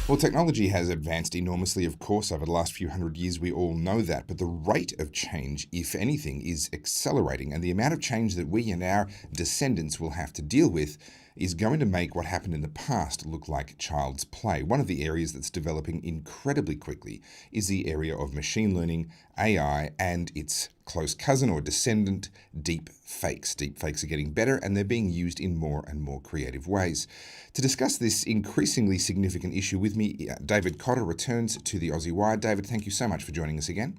Well, technology has advanced enormously, of course, over the last few hundred years. We all know that. But the rate of change, if anything, is accelerating. And the amount of change that we and our descendants will have to deal with is going to make what happened in the past look like child's play. One of the areas that's developing incredibly quickly is the area of machine learning, AI, and its close cousin or descendant, deepfakes. Deepfakes are getting better and they're being used in more and more creative ways. To discuss this increasingly significant issue with me, David Cotter returns to the Aussie Wire. David, thank you so much for joining us again.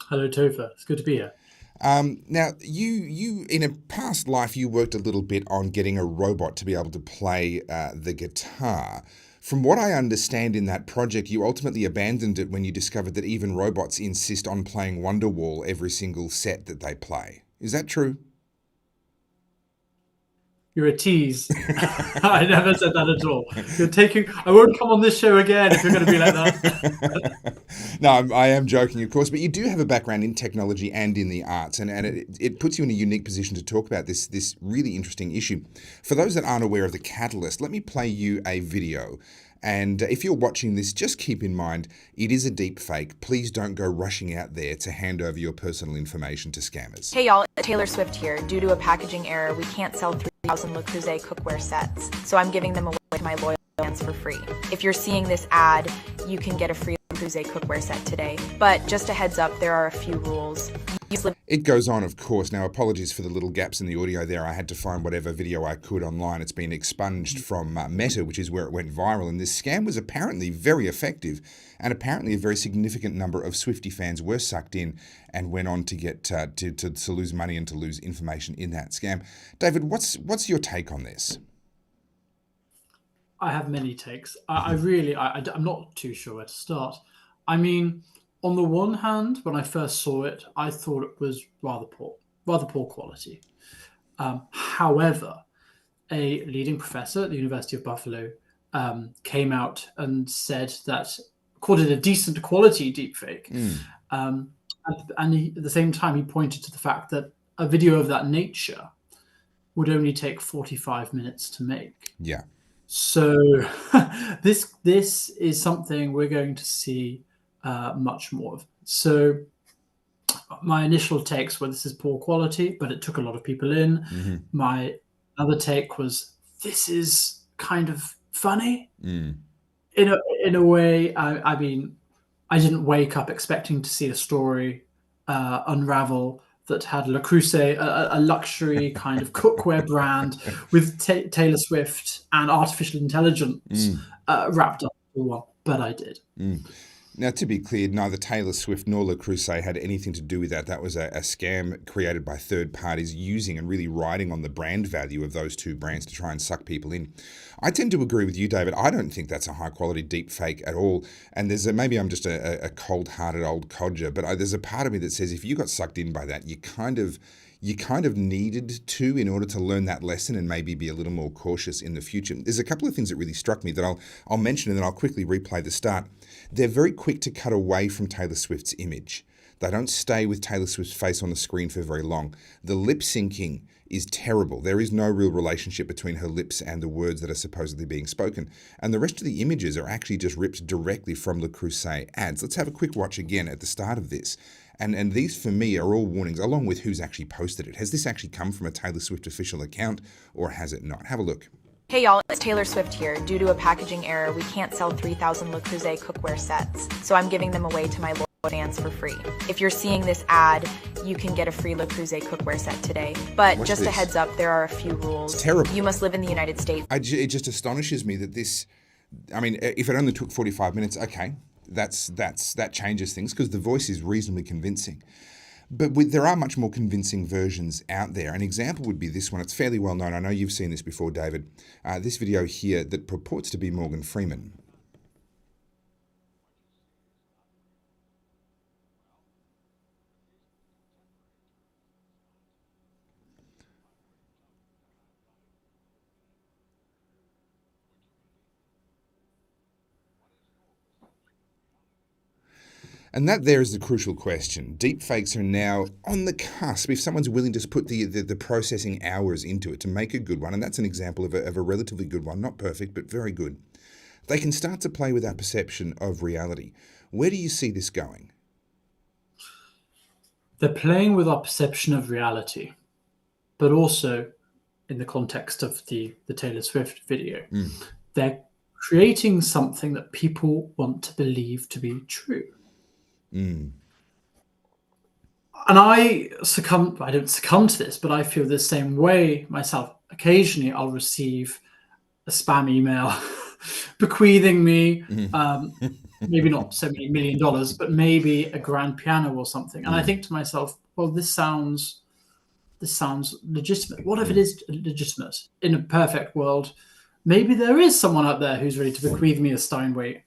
Hello, Topher. It's good to be here. Now, you in a past life, you worked a little bit on getting a robot to be able to play the guitar. From what I understand in that project, you ultimately abandoned it when you discovered that even robots insist on playing Wonderwall every single set that they play. Is that true? You're a tease. I never said that at all. I won't come on this show again if you're going to be like that. No, I am joking, of course, but you do have a background in technology and in the arts, and it puts you in a unique position to talk about this really interesting issue. For those that aren't aware of the catalyst, let me play you a video. And if you're watching this, just keep in mind, it is a deep fake. Please don't go rushing out there to hand over your personal information to scammers. Hey y'all, Taylor Swift here. Due to a packaging error, we can't sell 3,000 Le Creuset cookware sets, so I'm giving them away to my loyal fans for free. If you're seeing this ad, you can get a free Le Creuset cookware set today. But just a heads up, there are a few rules. It goes on, of course. Now, apologies for the little gaps in the audio there. I had to find whatever video I could online. It's been expunged from Meta, which is where it went viral. And this scam was apparently very effective. And apparently a very significant number of Swiftie fans were sucked in and went on to get to lose money and to lose information in that scam. David, what's your take on this? I have many takes. I'm not too sure where to start. I mean, on the one hand, when I first saw it, I thought it was rather poor quality. However, a leading professor at the University of Buffalo came out and said that, called it a decent quality deepfake. And at the same time, he pointed to the fact that a video of that nature would only take 45 minutes to make. Yeah. So this is something we're going to see much more of. So my initial takes were this is poor quality, but it took a lot of people in. Mm-hmm. My other take was this is kind of funny in a way. I mean, I didn't wake up expecting to see a story unravel that had Le Creuset, a luxury kind of cookware brand with Taylor Swift and artificial intelligence wrapped up in one, but I did. Now, to be clear, neither Taylor Swift nor Le Creuset had anything to do with that. That was a scam created by third parties using and really riding on the brand value of those two brands to try and suck people in. I tend to agree with you, David. I don't think that's a high-quality deep fake at all. And maybe I'm just a cold-hearted old codger, but there's a part of me that says if you got sucked in by that, you kind of needed to in order to learn that lesson and maybe be a little more cautious in the future. There's a couple of things that really struck me that I'll mention and then I'll quickly replay the start. They're very quick to cut away from Taylor Swift's image. They don't stay with Taylor Swift's face on the screen for very long. The lip syncing is terrible. There is no real relationship between her lips and the words that are supposedly being spoken. And the rest of the images are actually just ripped directly from Le Creuset ads. Let's have a quick watch again at the start of this. And these, for me, are all warnings, along with who's actually posted it. Has this actually come from a Taylor Swift official account, or has it not? Have a look. Hey y'all, it's Taylor Swift here. Due to a packaging error, we can't sell 3,000 Le Creuset cookware sets, so I'm giving them away to my loyal fans for free. If you're seeing this ad, you can get a free Le Creuset cookware set today. But Watch just this. a heads up, there are a few rules. It's terrible. You must live in the United States. It just astonishes me that this, I mean, if it only took 45 minutes, okay, that changes things because the voice is reasonably convincing. But there are much more convincing versions out there. An example would be this one. It's fairly well known. I know you've seen this before, David. This video here that purports to be Morgan Freeman. And that there is the crucial question. Deepfakes are now on the cusp. If someone's willing to put the processing hours into it to make a good one, and that's an example of a relatively good one, not perfect, but very good. They can start to play with our perception of reality. Where do you see this going? They're playing with our perception of reality, but also in the context of the Taylor Swift video. They're creating something that people want to believe to be true. And I don't succumb to this, but I feel the same way myself. Occasionally I'll receive a spam email bequeathing me, maybe not so many $1 million, but maybe a grand piano or something. And I think to myself, well, this sounds legitimate. What if it is legitimate? In a perfect world, maybe there is someone out there who's ready to bequeath me a Steinway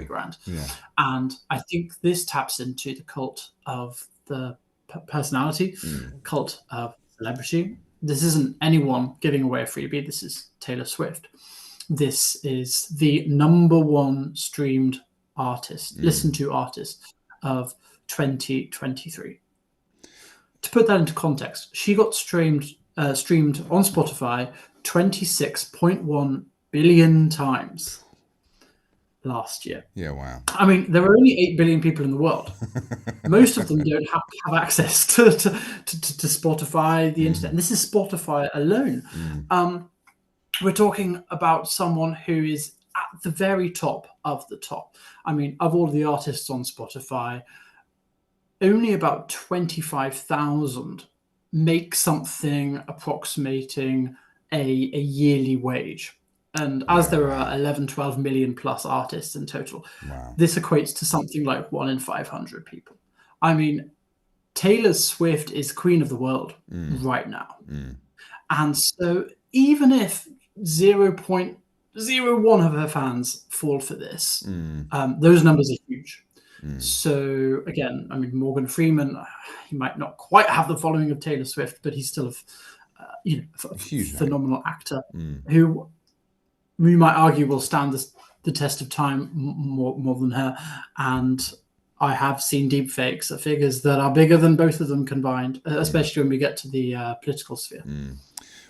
grand. Yeah. And I think this taps into the cult of the personality, cult of celebrity. This isn't anyone giving away a freebie. This is Taylor Swift. This is the #1 streamed artist, listened to artist of 2023. To put that into context, she got streamed on Spotify 26.1 billion times last year. Yeah, wow. I mean, there are only 8 billion people in the world. Most of them don't have access to Spotify, the internet. And this is Spotify alone. We're talking about someone who is at the very top of the top. I mean, of all the artists on Spotify, only about 25,000 make something approximating a yearly wage. And as there are 11, 12 million plus artists in total, this equates to something like 1 in 500 people. I mean, Taylor Swift is queen of the world right now. And so even if 0.01 of her fans fall for this, those numbers are huge. So again, I mean, Morgan Freeman, he might not quite have the following of Taylor Swift, but he's still a huge phenomenal actor who we might argue will stand the test of time more than her. And I have seen deepfakes, figures that are bigger than both of them combined, especially when we get to the political sphere.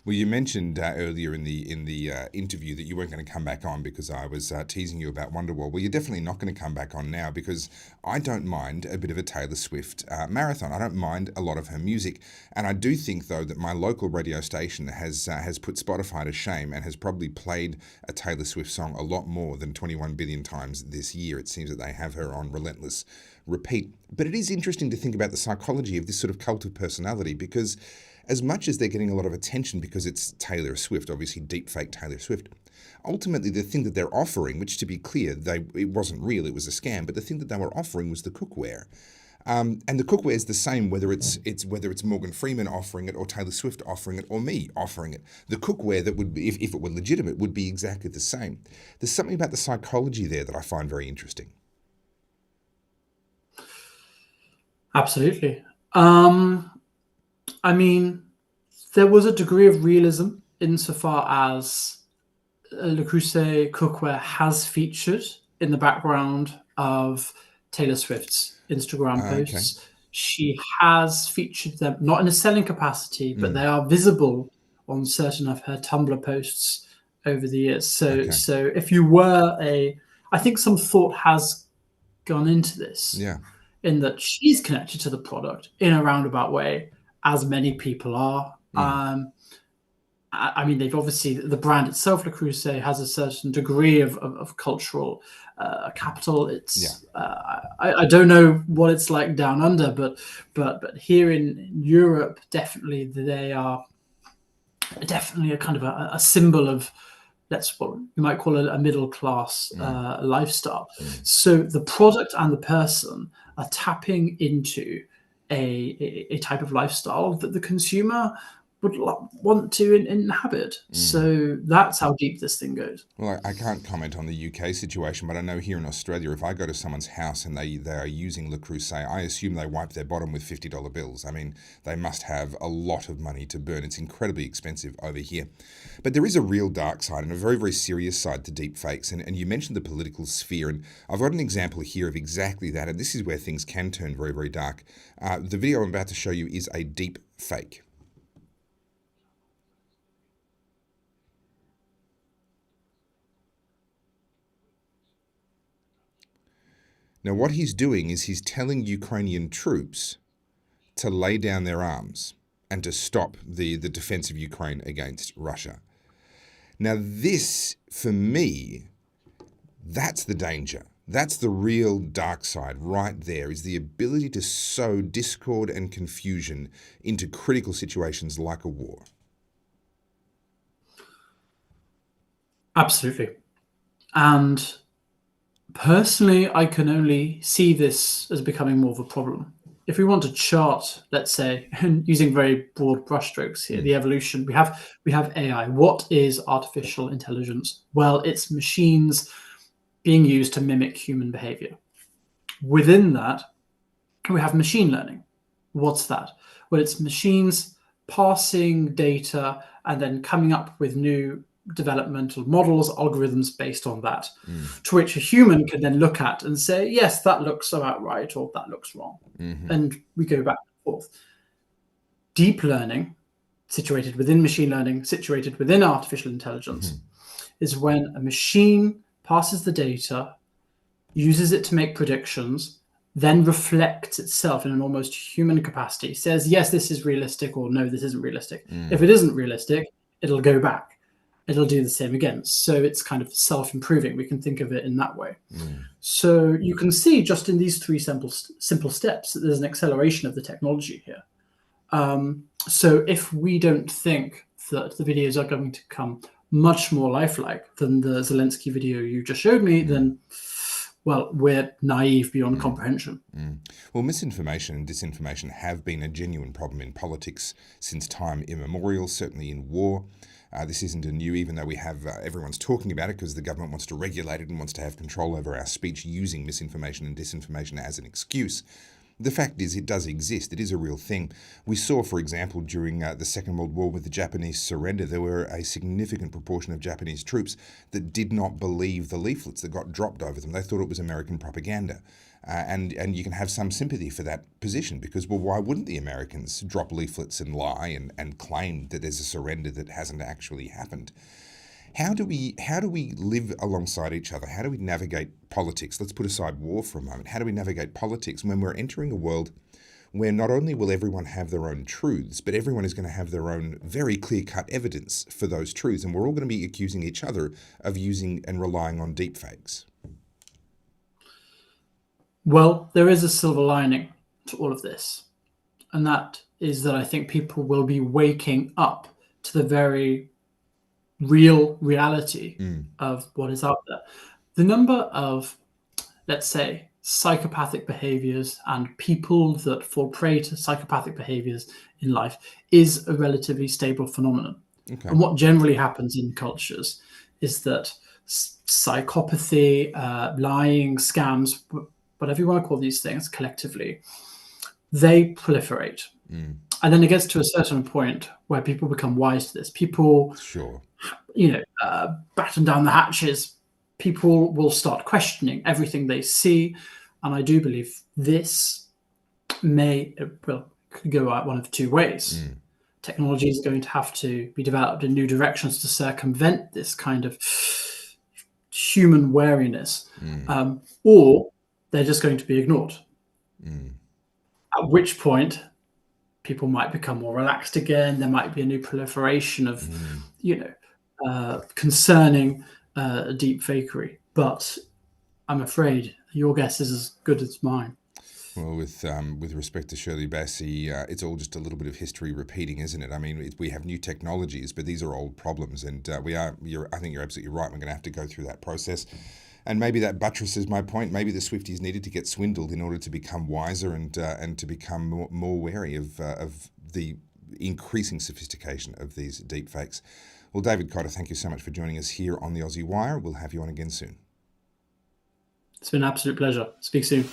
Well, you mentioned earlier in the interview that you weren't going to come back on because I was teasing you about Wonderwall. Well, you're definitely not going to come back on now because I don't mind a bit of a Taylor Swift marathon. I don't mind a lot of her music, and I do think though that my local radio station has put Spotify to shame and has probably played a Taylor Swift song a lot more than 21 billion times this year. It seems that they have her on relentless repeat. But it is interesting to think about the psychology of this sort of cult of personality because as much as they're getting a lot of attention because it's Taylor Swift, obviously deepfake Taylor Swift, ultimately the thing that they're offering, which to be clear, it wasn't real, it was a scam, but the thing that they were offering was the cookware. And the cookware is the same whether it's Morgan Freeman offering it or Taylor Swift offering it or me offering it. The cookware that would be, if it were legitimate, would be exactly the same. There's something about the psychology there that I find very interesting. Absolutely. I mean, there was a degree of realism insofar as Le Creuset cookware has featured in the background of Taylor Swift's Instagram posts. Okay. She has featured them, not in a selling capacity, but they are visible on certain of her Tumblr posts over the years. So if you were I think some thought has gone into this. Yeah. In that she's connected to the product in a roundabout way, as many people are. I mean, they've obviously, the brand itself, Le Creuset, has a certain degree of cultural capital. It's I don't know what it's like down under, but here in Europe, definitely they are definitely a kind of a symbol of, that's what you might call a middle class lifestyle. So the product and the person are tapping into a type of lifestyle that the consumer would want to inhabit. So that's how deep this thing goes. Well, I can't comment on the UK situation, but I know here in Australia, if I go to someone's house and they are using Le Creuset, I assume they wipe their bottom with $50 bills. I mean, they must have a lot of money to burn. It's incredibly expensive over here. But there is a real dark side and a very, very serious side to deepfakes. And you mentioned the political sphere, and I've got an example here of exactly that. And this is where things can turn very, very dark. The video I'm about to show you is a deep fake. Now, what he's doing is he's telling Ukrainian troops to lay down their arms and to stop the defense of Ukraine against Russia. Now, this, for me, that's the danger. That's the real dark side right there, is the ability to sow discord and confusion into critical situations like a war. Absolutely. And personally, I can only see this as becoming more of a problem. If we want to chart, let's say, using very broad brushstrokes here, the evolution, we have AI. What is artificial intelligence? Well, it's machines being used to mimic human behavior. Within that, we have machine learning. What's that? Well, it's machines parsing data and then coming up with new developmental models, algorithms based on that, to which a human can then look at and say, yes, that looks about right, or that looks wrong. And we go back and forth. Deep learning, situated within machine learning, situated within artificial intelligence, is when a machine passes the data, uses it to make predictions, then reflects itself in an almost human capacity, says, yes, this is realistic, or no, this isn't realistic. If it isn't realistic, it'll go back. It'll do the same again. So it's kind of self-improving. We can think of it in that way. So you can see just in these three simple steps that there's an acceleration of the technology here. So if we don't think that the videos are going to come much more lifelike than the Zelensky video you just showed me, then, well, we're naive beyond comprehension. Well, misinformation and disinformation have been a genuine problem in politics since time immemorial, certainly in war. This isn't a new, even though we have everyone's talking about it because the government wants to regulate it and wants to have control over our speech using misinformation and disinformation as an excuse. The fact is, it does exist. It is a real thing. We saw, for example, during the Second World War with the Japanese surrender, there were a significant proportion of Japanese troops that did not believe the leaflets that got dropped over them. They thought it was American propaganda. And you can have some sympathy for that position because, well, why wouldn't the Americans drop leaflets and lie and claim that there's a surrender that hasn't actually happened? How do we live alongside each other? How do we navigate politics? Let's put aside war for a moment. How do we navigate politics when we're entering a world where not only will everyone have their own truths, but everyone is going to have their own very clear-cut evidence for those truths, and we're all going to be accusing each other of using and relying on deepfakes? Well, there is a silver lining to all of this, and that is that I think people will be waking up to the very real reality of what is out there. The number of, let's say, psychopathic behaviors and people that fall prey to psychopathic behaviors in life is a relatively stable phenomenon. Okay. And what generally happens in cultures is that psychopathy, lying, scams, whatever you want to call these things collectively, they proliferate. And then it gets to a certain point where people become wise to this. People, batten down the hatches. People will start questioning everything they see. And I do believe this could go out one of two ways. Technology is going to have to be developed in new directions to circumvent this kind of human wariness, or they're just going to be ignored. At which point, people might become more relaxed again. There might be a new proliferation of, concerning deepfakery. But I'm afraid your guess is as good as mine. Well, with respect to Shirley Bassey, it's all just a little bit of history repeating, isn't it? I mean, we have new technologies, but these are old problems, and I think you're absolutely right. We're going to have to go through that process. And maybe that buttresses my point. Maybe the Swifties needed to get swindled in order to become wiser and to become more wary of the increasing sophistication of these deepfakes. Well, David Cotter, thank you so much for joining us here on the Aussie Wire. We'll have you on again soon. It's been an absolute pleasure. Speak soon.